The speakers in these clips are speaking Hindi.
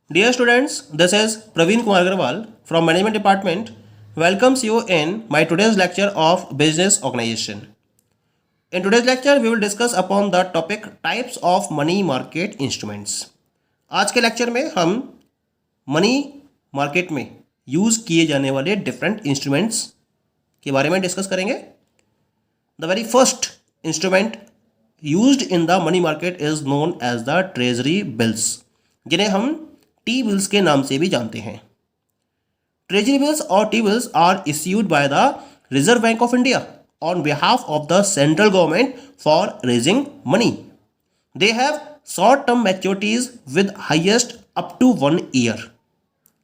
Dear students, this is Praveen Kumar Agarwal from Management Department. Welcomes you in my today's lecture of Business Organization. In today's lecture, we will discuss upon the topic types of money market instruments. आज के लेक्चर में हम मनी मार्केट में यूज़ किए जाने वाले डिफरेंट इंस्ट्रूमेंट्स के बारे में डिस्कस करेंगे. The very first instrument used in the money market is known as the treasury bills, जिन्हें हम टी बिल्स के नाम से भी जानते हैं. ट्रेजरी बिल्स और T bills are issued by the Reserve Bank of India on behalf of the central government for raising money. They have short term maturities with highest up to 1 year.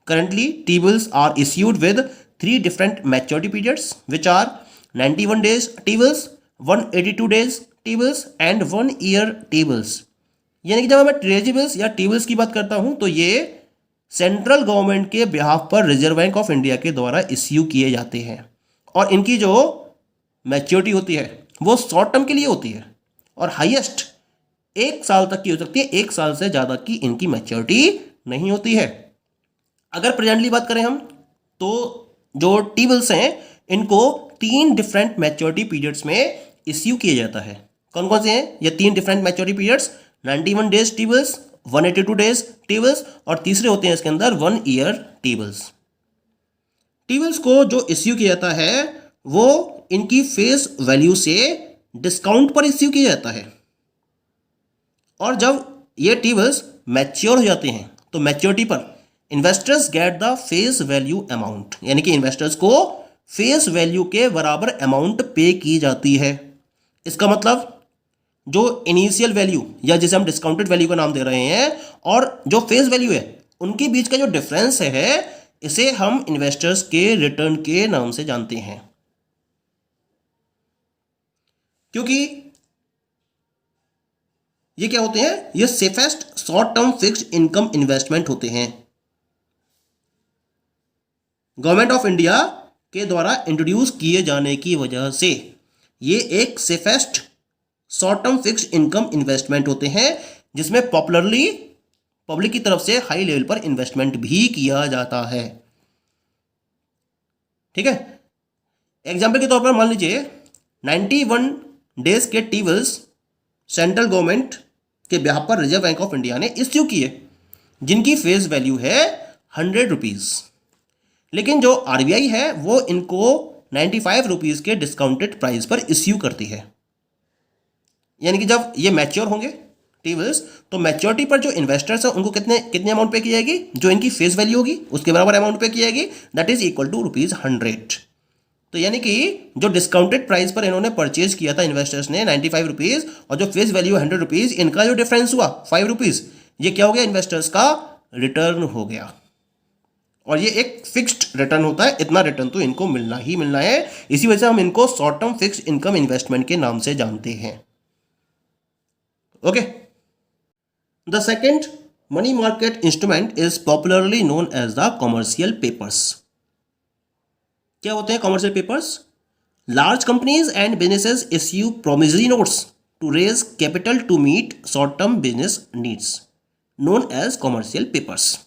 Currently, T-bills are issued with 3 different maturity periods, which are 91 days T-bills, 182 days T-bills and 1 year T-bills. यानी कि जब मैं ट्रेजरी बिल्स या T-bills की बात करता हूं तो ये सेंट्रल गवर्नमेंट के बिहाफ पर रिजर्व बैंक ऑफ इंडिया के द्वारा इश्यू किए जाते हैं और इनकी जो मैच्योरिटी होती है वो शॉर्ट टर्म के लिए होती है और हाईएस्ट 1 साल तक की हो सकती है. 1 साल से ज़्यादा की इनकी मैच्योरिटी नहीं होती है. अगर प्रेजेंटली बात करें हम तो जो टी बिल्स हैं इनको 3 डिफरेंट मैच्योरिटी पीरियड्स में इश्यू किया जाता है. कौन कौन से हैं ये 3 different maturity periods? 91 days T bills, 182 days T bills और तीसरे होते हैं इसके अंदर 1 year T bills. T bills को जो इश्यू किया जाता है वो इनकी फेस वैल्यू से डिस्काउंट पर इश्यू किया जाता है और जब ये टी बिल्स मैच्योर हो जाते हैं तो मैच्योरिटी पर investors get the face value amount, यानी कि इन्वेस्टर्स को फेस वैल्यू के बराबर अमाउंट पे की जाती है. इसका मतलब जो इनिशियल वैल्यू या जिसे हम डिस्काउंटेड वैल्यू का नाम दे रहे हैं और जो फेस वैल्यू है उनके बीच का जो डिफरेंस है इसे हम इन्वेस्टर्स के रिटर्न के नाम से जानते हैं. क्योंकि ये क्या होते हैं? ये safest short term fixed income investment होते हैं. गवर्नमेंट ऑफ इंडिया के द्वारा इंट्रोड्यूस किए जाने की वजह से ये एक safest short term fixed income investment होते हैं जिसमें पॉपुलरली पब्लिक की तरफ से हाई लेवल पर इन्वेस्टमेंट भी किया जाता है. ठीक है, एग्जाम्पल के तौर पर मान लीजिए 91 डेज के टी बिल्स सेंट्रल गवर्नमेंट के बिहाफ पर रिजर्व बैंक ऑफ इंडिया ने इश्यू किए जिनकी फेस वैल्यू है 100 रुपीज़. लेकिन जो आरबीआई है वो इनको 95 रुपीज़ के डिस्काउंटेड प्राइस पर इश्यू करती है. यानी कि जब ये मैच्योर होंगे टी बिल्स तो मैच्योरिटी पर जो इन्वेस्टर्स हैं उनको कितने अमाउंट पे की जाएगी? जो इनकी फेस वैल्यू होगी उसके बराबर अमाउंट पे की जाएगी, दैट इज इक्वल टू ₹100. तो यानी कि जो डिस्काउंटेड प्राइस पर इन्होंने परचेज किया था इन्वेस्टर्स ने 95 रुपीज़ और जो फेस वैल्यू 100 रुपीज़, इनका जो डिफरेंस हुआ 5 रुपीज़, ये क्या हो गया? इन्वेस्टर्स का रिटर्न हो गया. और ये एक फिक्स्ड रिटर्न होता है, इतना रिटर्न तो इनको मिलना ही मिलना है. इसी वजह से हम इनको short term fixed income investment के नाम से जानते हैं. Okay, the second money market instrument is popularly known as the commercial papers. क्या होते हैं commercial papers? Large companies and businesses issue promissory notes to raise capital to meet short term business needs, known as commercial papers.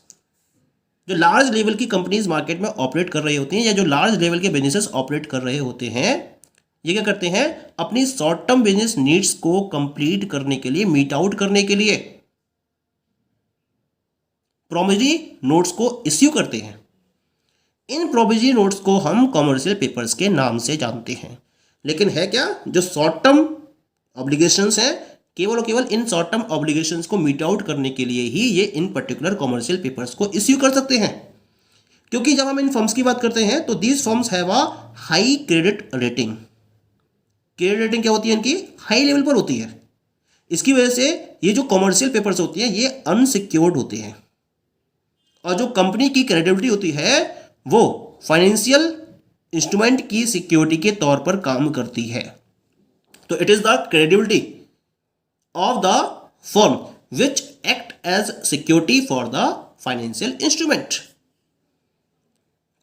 जो लार्ज लेवल की कंपनीज मार्केट में ऑपरेट कर रही होती हैं या जो लार्ज लेवल के बिजनेसेस ऑपरेट कर रहे होते हैं, ये क्या करते हैं? अपनी शॉर्ट टर्म बिजनेस नीड्स को कंप्लीट करने के लिए, मीट आउट करने के लिए प्रोमिसरी नोट्स को इश्यू करते हैं. इन प्रोमिसरी नोट्स को हम कॉमर्शियल पेपर्स के नाम से जानते हैं. लेकिन है क्या? जो शॉर्ट टर्म ऑब्लिगेशंस हैं केवल और केवल इन शॉर्ट टर्म ऑब्लिगेशंस को मीट आउट करने के लिए ही ये इन पर्टिकुलर कॉमर्शियल पेपर्स को इश्यू कर सकते हैं. क्योंकि जब हम इन फर्म्स की बात करते हैं तो these firms have a high credit rating. Credit rating क्या होती है इनकी? हाई लेवल पर होती है. इसकी वजह से ये जो कॉमर्शियल पेपर्स होती हैं ये अनसिक्योर्ड होते हैं और जो कंपनी की क्रेडिबिलिटी होती है वो फाइनेंशियल इंस्ट्रूमेंट की सिक्योरिटी के तौर पर काम करती है. तो it is the credibility of the firm which act as security for the financial instrument.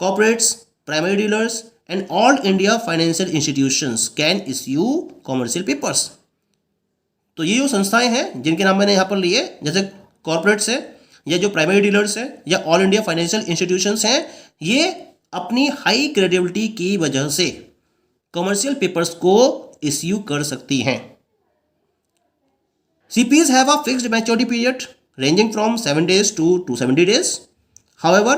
Corporates, primary dealers and all India financial institutions can issue commercial papers. तो ये जो संस्थाएं हैं जिनके नाम मैंने यहाँ पर लिए, जैसे कॉर्पोरेट्स है या जो प्राइमरी डीलर्स हैं या ऑल इंडिया फाइनेंशियल इंस्टीट्यूशंस हैं, ये अपनी हाई क्रेडिबिलिटी की वजह से कमर्शियल पेपर्स को इश्यू कर सकती हैं। CPs have a fixed maturity period ranging from 7 days to 270 days. However,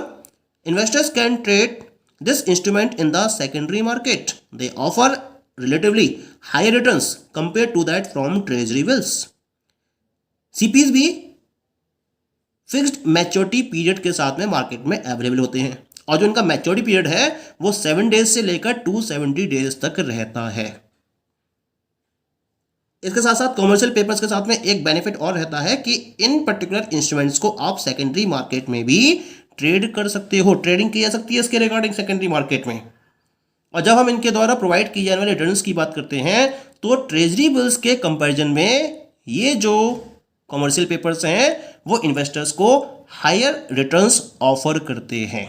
investors can trade this instrument in the secondary market. They offer relatively higher returns compared to that from treasury bills. CPs भी फिक्स्ड मैच्योरिटी पीरियड के साथ में मार्केट में अवेलेबल होते हैं और जो इनका मैच्योरिटी पीरियड है वो 7 डेज से लेकर 270 डेज तक रहता है। इसके साथ साथ कमर्शियल पेपर्स के साथ में एक बेनिफिट और रहता है कि इन पर्टिकुलर इंस्ट्रूमेंट्स को आप सेकेंडरी मार्केट में भी ट्रेड कर सकते हो, ट्रेडिंग की जा सकती है इसके रिगार्डिंग सेकेंडरी मार्केट में। और जब हम इनके द्वारा प्रोवाइड किए जाने वाले रिटर्न्स की बात करते हैं तो ट्रेजरी बिल्स के कंपैरिजन में ये जो कमर्शियल पेपर्स हैं वो इन्वेस्टर्स को हायर रिटर्न्स ऑफर करते हैं।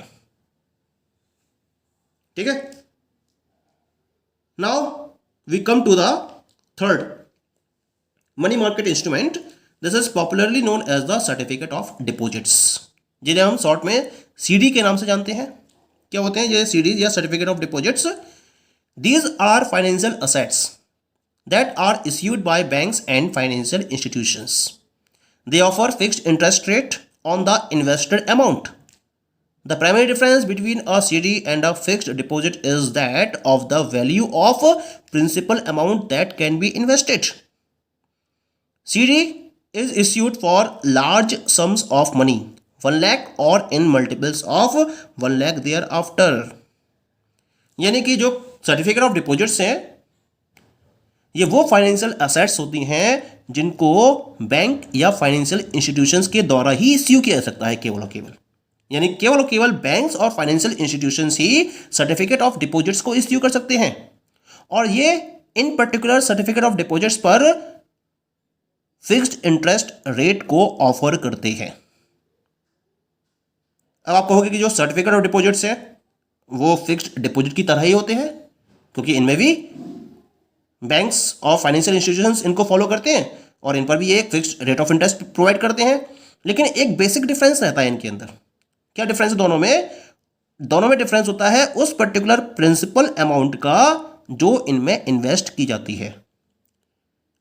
ठीक है, now we come to the third money market instrument. This is popularly known as the certificate of deposits, जिन्हें हम शॉर्ट में सीडी के नाम से जानते हैं। क्या होते हैं ये सीडी या certificate of deposits? These are financial assets that are issued by banks and financial institutions. They offer fixed interest rate on the invested amount. The primary difference between a CD and a fixed deposit is that of the value of principal amount that can be invested. CD is issued for large sums of money, 1 lakh or in multiples of 1 lakh thereafter. यानी कि जो सर्टिफिकेट ऑफ डिपॉजिट्स हैं ये वो फाइनेंशियल असेट्स होती हैं जिनको बैंक या फाइनेंशियल इंस्टीट्यूशंस के द्वारा ही इश्यू किया जा सकता है, केवल और केवल। यानी केवल और केवल बैंक्स और financial institutions he certificate of deposits को इश्यू कर सकते हैं और ये इन पर्टिकुलर सर्टिफिकेट ऑफ डिपॉजिट्स पर फिक्स्ड इंटरेस्ट रेट को ऑफर करते हैं। अब आप कहोगे कि जो सर्टिफिकेट ऑफ डिपॉजिट्स है वो फिक्स्ड डिपॉजिट की तरह ही होते हैं क्योंकि इनमें भी बैंक्स और फाइनेंशियल इंस्टीट्यूशंस इनको फॉलो करते हैं और इन पर भी एक fixed rate of interest provide करते हैं। लेकिन एक बेसिक डिफरेंस रहता है इनके अंदर। क्या डिफरेंस है दोनों में? दोनों में डिफरेंस होता है उस पर्टिकुलर प्रिंसिपल अमाउंट का जो इनमें इन्वेस्ट की जाती है।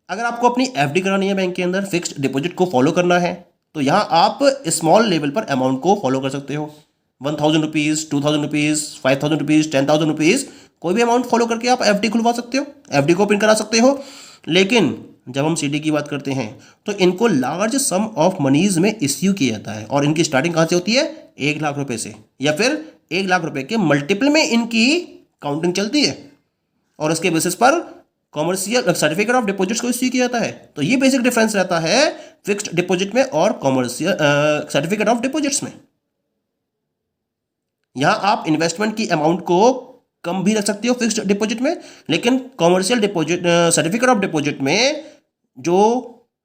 अगर आपको अपनी एफडी करानी है बैंक के अंदर, फिक्स्ड डिपॉजिट को फॉलो करना है, तो यहाँ आप स्मॉल लेवल पर अमाउंट को फॉलो कर सकते हो। 1000 रुपीज़, 2000 रुपीज़, 5000 रुपीज़, 10,000 रुपीज़, कोई भी अमाउंट फॉलो करके आप एफडी खुलवा सकते हो, एफडी को ओपन करा सकते हो। लेकिन जब हम सीडी की बात करते हैं तो इनको लार्ज सम ऑफ मनीज में इश्यू किया जाता है और इनकी स्टार्टिंग कहाँ से होती है? 1 लाख रुपए से, या फिर 1 लाख रुपए के मल्टीपल में इनकी काउंटिंग चलती है और उसके बेसिस पर कॉमर्शियल सर्टिफिकेट ऑफ डिपॉजिट्स को इश्यू किया जाता है। तो ये बेसिक डिफरेंस रहता है फिक्स्ड डिपॉजिट में और कॉमर्शियल सर्टिफिकेट ऑफ डिपॉजिट्स में। यहाँ आप इन्वेस्टमेंट की अमाउंट को कम भी रख सकते हो फिक्स्ड डिपॉजिट में, लेकिन commercial deposit certificate of deposit में जो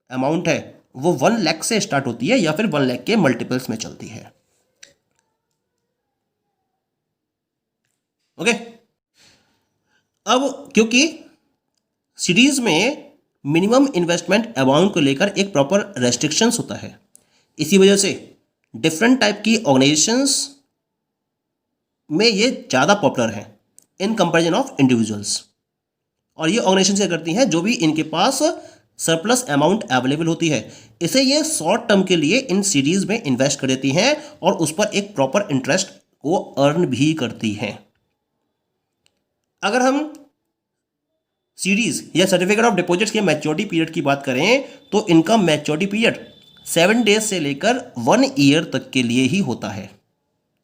अमाउंट है वो 1 लाख से स्टार्ट होती है या फिर 1 लाख के मल्टीपल्स में चलती है। ओके, अब क्योंकि सीरीज में मिनिमम इन्वेस्टमेंट अमाउंट को लेकर एक प्रॉपर रेस्ट्रिक्शंस होता है, इसी वजह से डिफरेंट टाइप की ऑर्गेनाइजेशंस में ये ज़्यादा पॉपुलर हैं इन कंपैरिजन ऑफ इंडिविजुअल्स। और ये ऑर्गेनाइजेशन क्या करती हैं? जो भी इनके पास सरप्लस अमाउंट अवेलेबल होती है इसे ये शॉर्ट टर्म के लिए इन सीरीज में इन्वेस्ट कर देती हैं और उस पर एक प्रॉपर इंटरेस्ट को अर्न भी करती हैं। अगर हम सीरीज या सर्टिफिकेट ऑफ डिपॉजिट्स के मैच्योरिटी पीरियड की बात करें तो इनका मैच्योरिटी पीरियड 7 डेज से लेकर 1 ईयर तक के लिए ही होता है।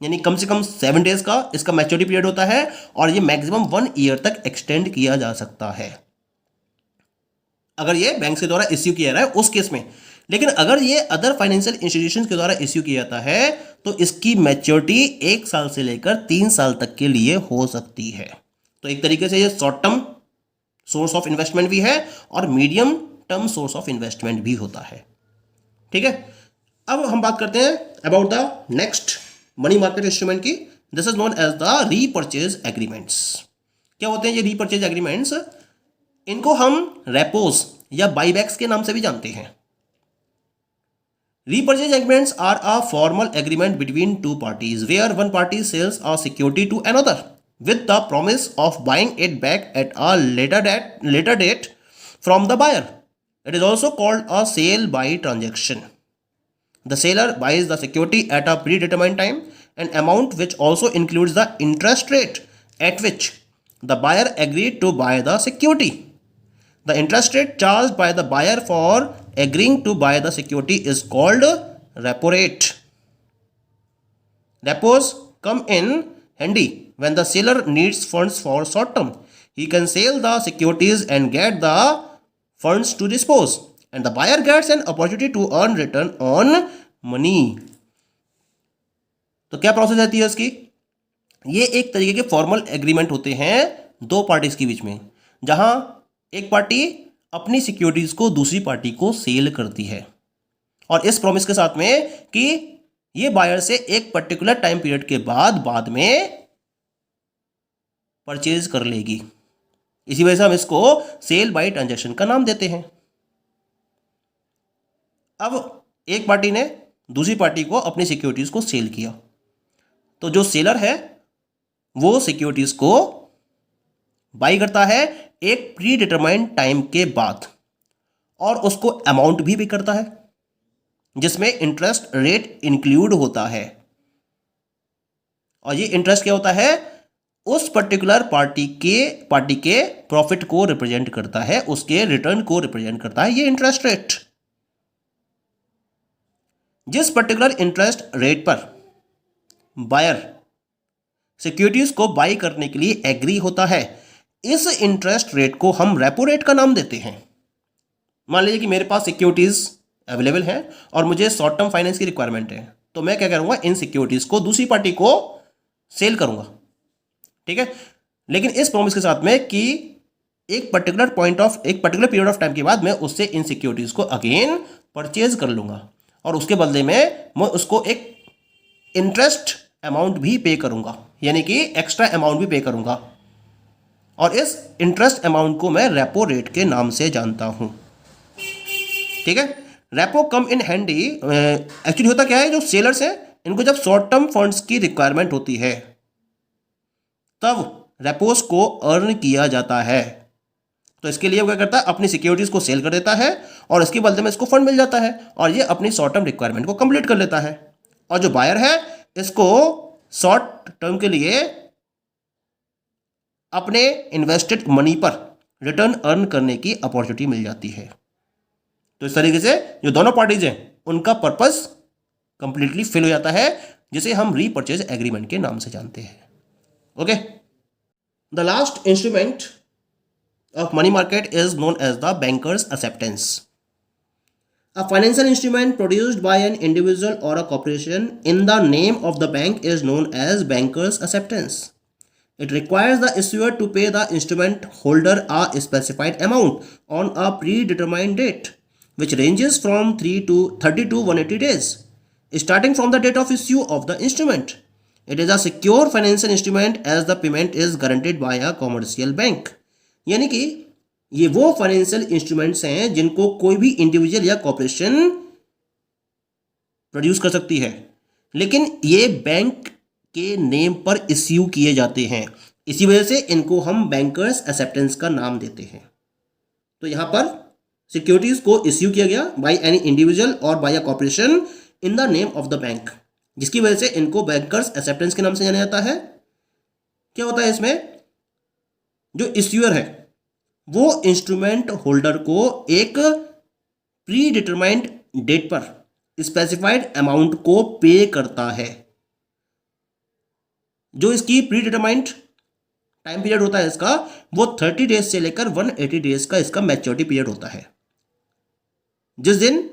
यानी कम से कम 7 डेज का इसका मैच्योरिटी पीरियड होता है और ये मैक्सिमम 1 ईयर तक एक्सटेंड किया जा सकता है अगर ये बैंक के द्वारा इश्यू किया रहा है उस केस में। लेकिन अगर ये अदर फाइनेंशियल इंस्टीट्यूशंस के द्वारा इश्यू किया जाता है तो इसकी मैच्योरिटी 1 साल से लेकर 3 साल तक के लिए हो सकती है। तो एक तरीके से ये short term source of investment भी है और medium term source of investment भी होता है। ठीक है, अब हम बात करते हैं about the next money market instrument की। This is known as the repurchase agreements. क्या होते हैं ये रीपर्चेज एग्रीमेंट्स? इनको हम रेपोज या बाईबैक्स के नाम से भी जानते हैं। Repurchase agreements are a formal agreement between two parties where one party sells a security to another with the promise of buying it back at a later date from the buyer. It is also called a sale by transaction. The seller buys the security at a predetermined time, an amount which also includes the interest rate at which the buyer agreed to buy the security. The interest rate charged by the buyer for agreeing to buy the security is called repo rate. Repos come in handy when the seller needs funds for short term. He can sell the securities and get the funds to dispose, and the buyer gets an opportunity to earn return on money. तो क्या प्रोसेस रहती है इसकी? ये एक तरीके के फॉर्मल एग्रीमेंट होते हैं दो पार्टीज के बीच में, जहां एक पार्टी अपनी सिक्योरिटीज को दूसरी पार्टी को सेल करती है और इस प्रॉमिस के साथ में कि ये बायर से एक पर्टिकुलर टाइम पीरियड के बाद में परचेज कर लेगी। इसी वजह से हम इसको सेल बाय ट्रांजैक्शन का नाम देते हैं। अब एक पार्टी ने दूसरी पार्टी को अपनी सिक्योरिटीज को सेल किया, तो जो सेलर है वो सिक्योरिटीज को बाई करता है एक प्री डिटरमाइंड टाइम के बाद और उसको अमाउंट भी पे करता है जिसमें इंटरेस्ट रेट इंक्लूड होता है। और ये इंटरेस्ट क्या होता है? उस पर्टिकुलर पार्टी के प्रॉफिट को रिप्रेजेंट करता है, उसके रिटर्न को रिप्रेजेंट करता है ये इंटरेस्ट रेट। जिस पर्टिकुलर इंटरेस्ट रेट पर बायर सिक्योरिटीज को बाई करने के लिए एग्री होता है, इस इंटरेस्ट रेट को हम रेपो रेट का नाम देते हैं। मान लीजिए कि मेरे पास सिक्योरिटीज अवेलेबल हैं और मुझे शॉर्ट टर्म फाइनेंस की रिक्वायरमेंट है, तो मैं क्या करूंगा, इन सिक्योरिटीज को दूसरी पार्टी को सेल करूंगा, ठीक है। लेकिन इस प्रॉमिस के साथ में कि एक पर्टिकुलर पीरियड ऑफ टाइम के बाद मैं उससे इन सिक्योरिटीज को अगेन परचेज कर लूंगा और उसके बदले में मैं उसको एक इंटरेस्ट अमाउंट भी पे करूंगा, यानी कि एक्स्ट्रा अमाउंट भी पे करूंगा और इस इंटरेस्ट अमाउंट को मैं रेपो रेट के नाम से जानता हूं, ठीक है। रेपो कम इन हैंडी एक्चुअली होता क्या है, जो सेलर्स हैं इनको जब शॉर्ट टर्म फंड्स की रिक्वायरमेंट होती है तब रेपोस को अर्न किया जाता है। तो इसके लिए वो क्या करता है, अपनी सिक्योरिटीज को सेल कर देता है और इसके बदले में इसको फंड मिल जाता है और ये अपनी शॉर्ट टर्म रिक्वायरमेंट को कंप्लीट कर लेता है। और जो बायर है इसको शॉर्ट टर्म के लिए अपने इन्वेस्टेड मनी पर रिटर्न अर्न करने की अपॉर्चुनिटी मिल जाती है। तो इस तरीके से जो दोनों पार्टीज हैं उनका पर्पस कंप्लीटली फिल हो जाता है, जिसे हम रीपर्चेज एग्रीमेंट के नाम से जानते हैं। Okay, the last instrument of money market is known as the banker's acceptance. A financial instrument produced by an individual or a corporation in the name of the bank is known as banker's acceptance. It requires the issuer to pay the instrument holder a specified amount on a predetermined date, which ranges from 30 to 180 days, starting from the date of issue of the instrument. It is a secure financial instrument as the payment is guaranteed by a commercial bank. यानी कि ये वो फाइनेंशियल इंस्ट्रूमेंट्स हैं जिनको कोई भी इंडिविजुअल या कॉर्पोरेशन प्रोड्यूस कर सकती है, लेकिन ये बैंक के नेम पर इश्यू किए जाते हैं। इसी वजह से इनको हम बैंकर्स एक्सेप्टेंस का नाम देते हैं। तो यहाँ पर सिक्योरिटीज को इश्यू किया गया बाय एनी इंडिविजुअल और by a corporation in the name of the bank, जिसकी वजह से इनको बैंकर्स एक्सेप्टेंस के नाम से जाना जाता है। क्या होता है इसमें, जो इश्यूअर है वो इंस्ट्रूमेंट होल्डर को एक प्री डिटरमाइंड डेट पर स्पेसिफाइड अमाउंट को पे करता है। जो इसकी प्री डिटरमाइंड टाइम पीरियड होता है इसका, वो 30 डेज से लेकर 180 डेज का इसका मैच्योरिटी पीरियड होता है। जिस दिन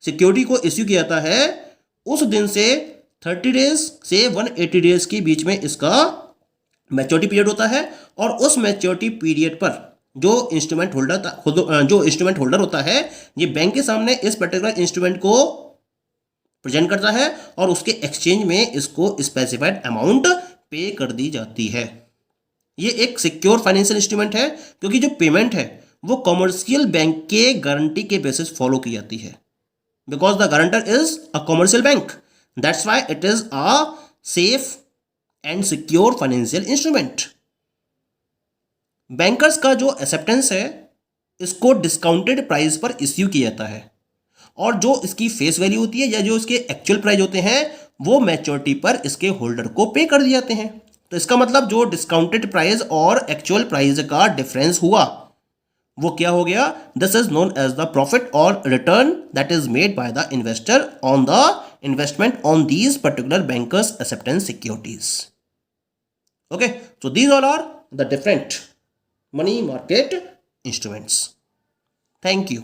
सिक्योरिटी को इश्यू किया जाता है उस दिन से 30 डेज से 180 डेज के बीच में इसका मैच्योरिटी पीरियड होता है और उस मैच्योरिटी पीरियड पर जो इंस्ट्रूमेंट होल्डर होता है ये बैंक के सामने इस पर्टिकुलर इंस्ट्रूमेंट को प्रेजेंट करता है और उसके एक्सचेंज में इसको स्पेसिफाइड अमाउंट पे कर दी जाती है। ये एक सिक्योर फाइनेंशियल इंस्ट्रूमेंट है क्योंकि जो पेमेंट है वो कमर्शियल बैंक के गारंटी के बेसिस फॉलो की जाती है। because the guarantor is a commercial bank. That's why it is a safe and secure financial instrument. Bankers का जो एक्सेप्टेंस है इसको डिस्काउंटेड प्राइस पर इश्यू किया जाता है और जो इसकी फेस वैल्यू होती है या जो इसके एक्चुअल प्राइस होते हैं वो मैच्योरिटी पर इसके होल्डर को पे कर दिए जाते हैं. तो इसका मतलब जो डिस्काउंटेड प्राइस और एक्चुअल प्राइस का डिफरेंस हुआ वो क्या हो गया? This is known as the profit और return that is made by the investor on the investment on these particular bankers acceptance securities. Okay, so these all are the different money market instruments. Thank you.